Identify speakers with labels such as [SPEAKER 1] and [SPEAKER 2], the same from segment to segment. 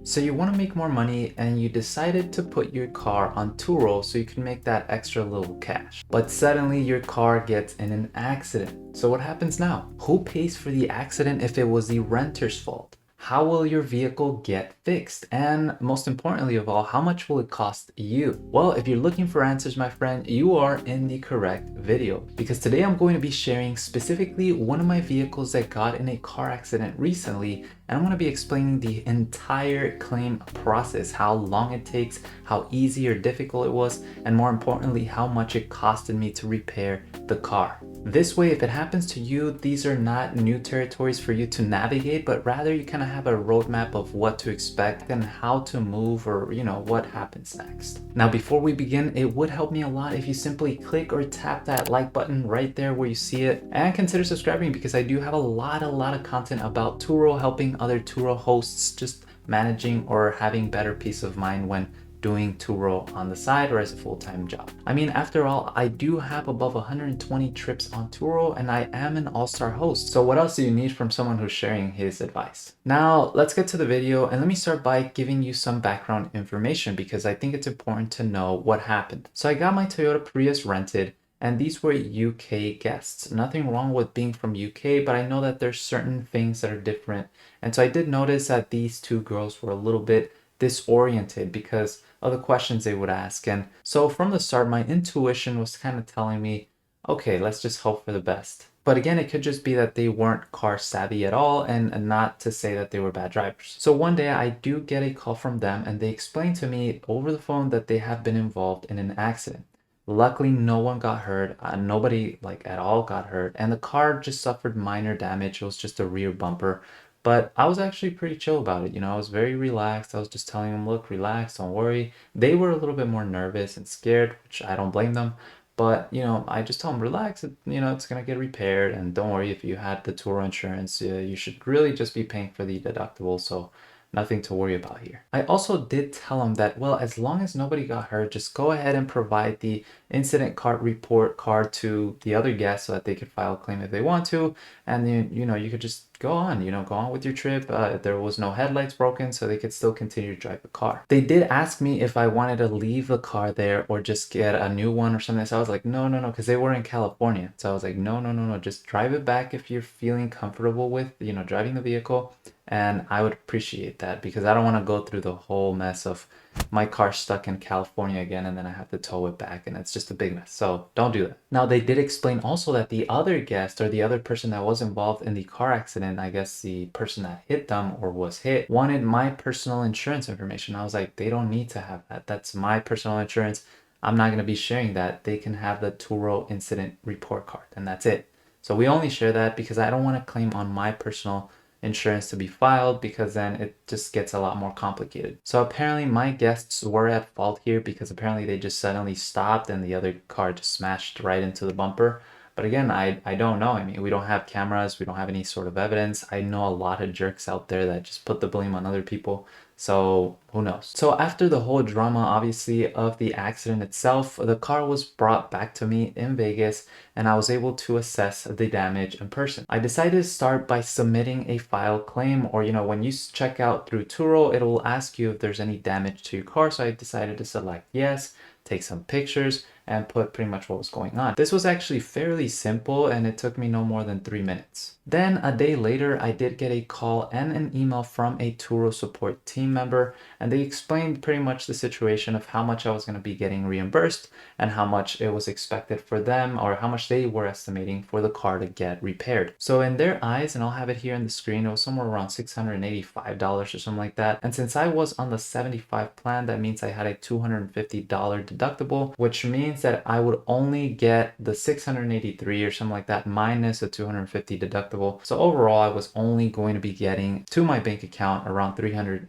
[SPEAKER 1] So you want to make more money and you decided to put your car on Turo so you can make that extra little cash. But suddenly your car gets in an accident. So what happens now? Who pays for the accident if it was the renter's fault? How will your vehicle get fixed? And most importantly of all, how much will it cost you? Well, if you're looking for answers, my friend, you are in the correct video, because today I'm going to be sharing specifically one of my vehicles that got in a car accident recently, and I'm going to be explaining the entire claim process, how long it takes, how easy or difficult it was, and more importantly, how much it costed me to repair the car. This way, if it happens to you, these are not new territories for you to navigate, but rather you kind of have a roadmap of what to expect and how to move, or what happens next. Now, before we begin, it would help me a lot if you simply click or tap that like button right there where you see it, and consider subscribing, because I do have a lot of content about Turo, helping other Turo hosts just managing or having better peace of mind when doing Turo on the side or as a full-time job. I mean, after all, I do have above 120 trips on Turo and I am an all-star host. So what else do you need from someone who's sharing his advice? Now, let's get to the video, and let me start by giving you some background information because I think it's important to know what happened. So I got my Toyota Prius rented, and these were UK guests. Nothing wrong with being from UK, but I know that there's certain things that are different. And so I did notice that these two girls were a little bit disoriented because of the questions they would ask. And so from the start, my intuition was kind of telling me, okay, let's just hope for the best. But again, it could just be that they weren't car savvy at all, and not to say that they were bad drivers. So one day I do get a call from them, and they explain to me over the phone that they have been involved in an accident. Luckily, no one got hurt. Nobody at all got hurt. And the car just suffered minor damage. It was just a rear bumper. But I was actually pretty chill about it. I was very relaxed. I was just telling them, look, relax, don't worry. They were a little bit more nervous and scared, which I don't blame them. But, I just tell them, relax, it's going to get repaired. And don't worry, if you had the Turo insurance, you should really just be paying for the deductible. So nothing to worry about here. I also did tell them that, well, as long as nobody got hurt, just go ahead and provide the incident card report card to the other guests so that they could file a claim if they want to. And then, you could just go on, go on with your trip. There was no headlights broken, so they could still continue to drive the car. They did ask me if I wanted to leave the car there or just get a new one or something. So I was like, no, because they were in California. So I was like, no, just drive it back if you're feeling comfortable with, driving the vehicle. And I would appreciate that, because I don't want to go through the whole mess of my car stuck in California again and then I have to tow it back, and it's just a big mess. So don't do that. Now, they did explain also that the other guest, or the other person that was involved in the car accident, I guess the person that hit them or was hit, wanted my personal insurance information. I was like, they don't need to have that. That's my personal insurance. I'm not going to be sharing that. They can have the Turo incident report card, and that's it. So we only share that because I don't want to claim on my personal insurance to be filed, because then it just gets a lot more complicated. So apparently my guests were at fault here, because apparently they just suddenly stopped and the other car just smashed right into the bumper. But again, I don't know. I mean, we don't have cameras. We don't have any sort of evidence. I know a lot of jerks out there that just put the blame on other people. So who knows? So after the whole drama, obviously, of the accident itself, the car was brought back to me in Vegas, and I was able to assess the damage in person. I decided to start by submitting a file claim, or, when you check out through Turo, it will ask you if there's any damage to your car. So I decided to select yes, take some pictures, and put pretty much what was going on. This was actually fairly simple, and it took me no more than 3 minutes. Then a day later, I did get a call and an email from a Turo support team member, and they explained pretty much the situation of how much I was going to be getting reimbursed and how much it was expected for them, or how much they were estimating for the car to get repaired. So in their eyes, and I'll have it here on the screen, it was somewhere around $685 or something like that. And since I was on the 75 plan, that means I had a $250 deductible, which means that I would only get the 683 or something like that minus a 250 deductible. So overall, I was only going to be getting to my bank account around $383,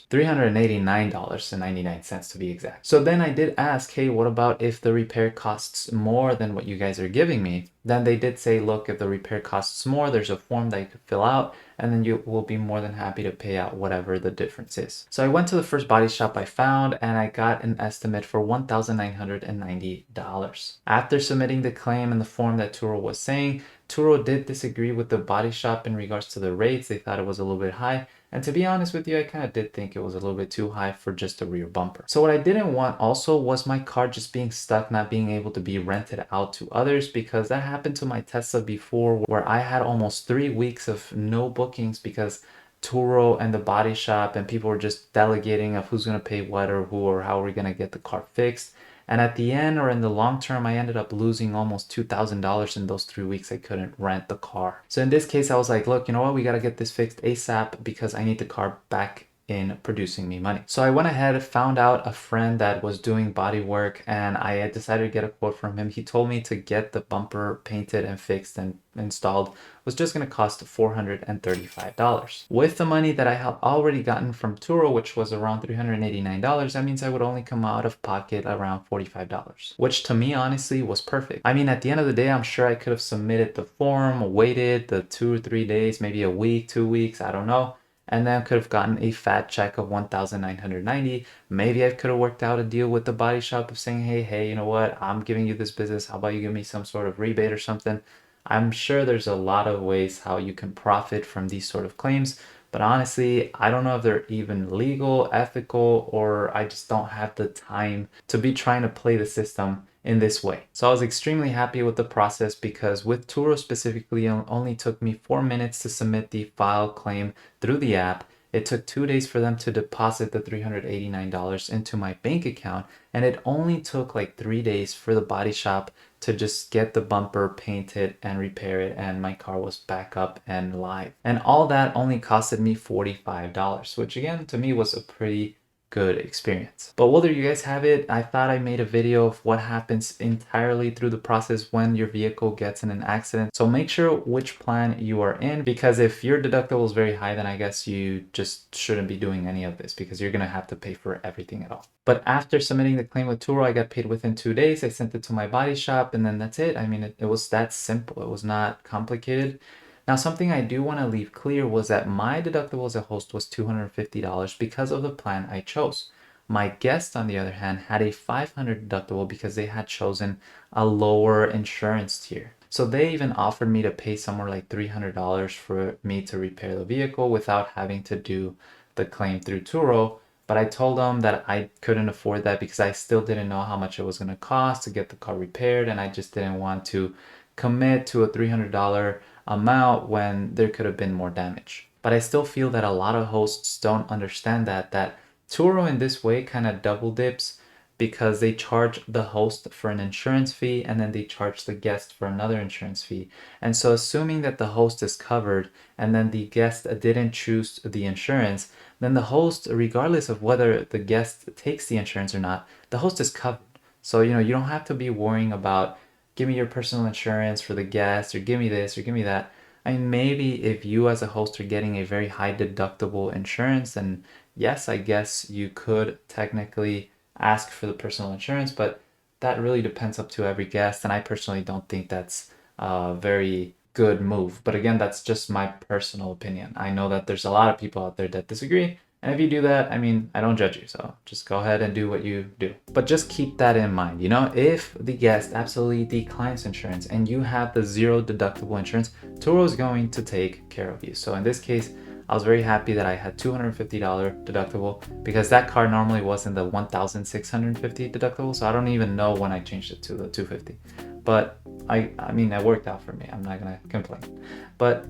[SPEAKER 1] $389.99 to be exact. So then I did ask, hey, what about if the repair costs more than what you guys are giving me? Then they did say, look, if the repair costs more, there's a form that you could fill out, and then you will be more than happy to pay out whatever the difference is. So I went to the first body shop I found, and I got an estimate for $1,990. After submitting the claim and the form that Turo was saying, Turo did disagree with the body shop in regards to the rates. They thought it was a little bit high. And to be honest with you, I kind of did think it was a little bit too high for just a rear bumper. So what I didn't want also was my car just being stuck, not being able to be rented out to others, because that happened to my Tesla before, where I had almost 3 weeks of no bookings because Turo and the body shop and people were just delegating of who's going to pay what or who or how we're going to get the car fixed. And at the end or in the long term, I ended up losing almost $2,000 in those 3 weeks I couldn't rent the car. So in this case, I was like, look, you know what? We got to get this fixed ASAP because I need the car back in producing me money. So I went ahead, found out a friend that was doing body work, and I had decided to get a quote from him. He told me to get the bumper painted and fixed and installed was just going to cost $435. With the money that I had already gotten from Turo, which was around $389, that means I would only come out of pocket around $45, which to me honestly was perfect. I mean, at the end of the day, I'm sure I could have submitted the form, waited the 2 or 3 days, maybe a week, 2 weeks, I don't know, and then could have gotten a fat check of $1,990. Maybe I could have worked out a deal with the body shop of saying, hey, you know what? I'm giving you this business. How about you give me some sort of rebate or something? I'm sure there's a lot of ways how you can profit from these sort of claims, but honestly, I don't know if they're even legal, ethical, or I just don't have the time to be trying to play the system in this way. So I was extremely happy with the process because with Turo specifically, it only took me 4 minutes to submit the file claim through the app. It took 2 days for them to deposit the $389 into my bank account, and it only took like 3 days for the body shop to just get the bumper painted and repair it, and my car was back up and live. And all that only costed me $45, which again to me was a pretty good experience. But well, there you guys have it. I thought I made a video of what happens entirely through the process when your vehicle gets in an accident. So make sure which plan you are in, because if your deductible is very high, then I guess you just shouldn't be doing any of this because you're gonna have to pay for everything at all. But after submitting the claim with Turo, I got paid within 2 days. I sent it to my body shop and then that's it. I mean, it was that simple. It was not complicated. Now, something I do want to leave clear was that my deductible as a host was $250 because of the plan I chose. My guest, on the other hand, had a $500 deductible because they had chosen a lower insurance tier. So they even offered me to pay somewhere like $300 for me to repair the vehicle without having to do the claim through Turo. But I told them that I couldn't afford that because I still didn't know how much it was going to cost to get the car repaired, and I just didn't want to commit to a $300 amount when there could have been more damage. But I still feel that a lot of hosts don't understand that Turo in this way kind of double dips because they charge the host for an insurance fee and then they charge the guest for another insurance fee. And so assuming that the host is covered and then the guest didn't choose the insurance, then the host, regardless of whether the guest takes the insurance or not, the host is covered. So, you don't have to be worrying about give me your personal insurance for the guest, or give me this, or give me that. I mean, maybe if you as a host are getting a very high deductible insurance, then yes, I guess you could technically ask for the personal insurance, but that really depends up to every guest. And I personally don't think that's a very good move. But again, that's just my personal opinion. I know that there's a lot of people out there that disagree. And if you do that, I mean, I don't judge you. So just go ahead and do what you do. But just keep that in mind. If the guest absolutely declines insurance and you have the zero deductible insurance, Turo is going to take care of you. So in this case, I was very happy that I had $250 deductible because that car normally was in the $1,650 deductible. So I don't even know when I changed it to the $250. But I mean, it worked out for me. I'm not going to complain. But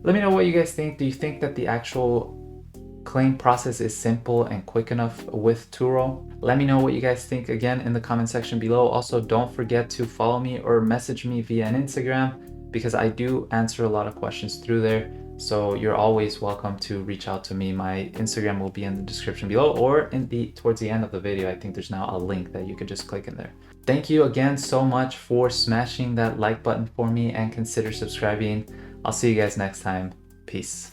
[SPEAKER 1] let me know what you guys think. Do you think that the actual claim process is simple and quick enough with Turo? Let me know what you guys think again in the comment section below. Also, don't forget to follow me or message me via an Instagram because I do answer a lot of questions through there. So you're always welcome to reach out to me. My Instagram will be in the description below or towards the end of the video. I think there's now a link that you could just click in there. Thank you again so much for smashing that like button for me and consider subscribing. I'll see you guys next time. Peace.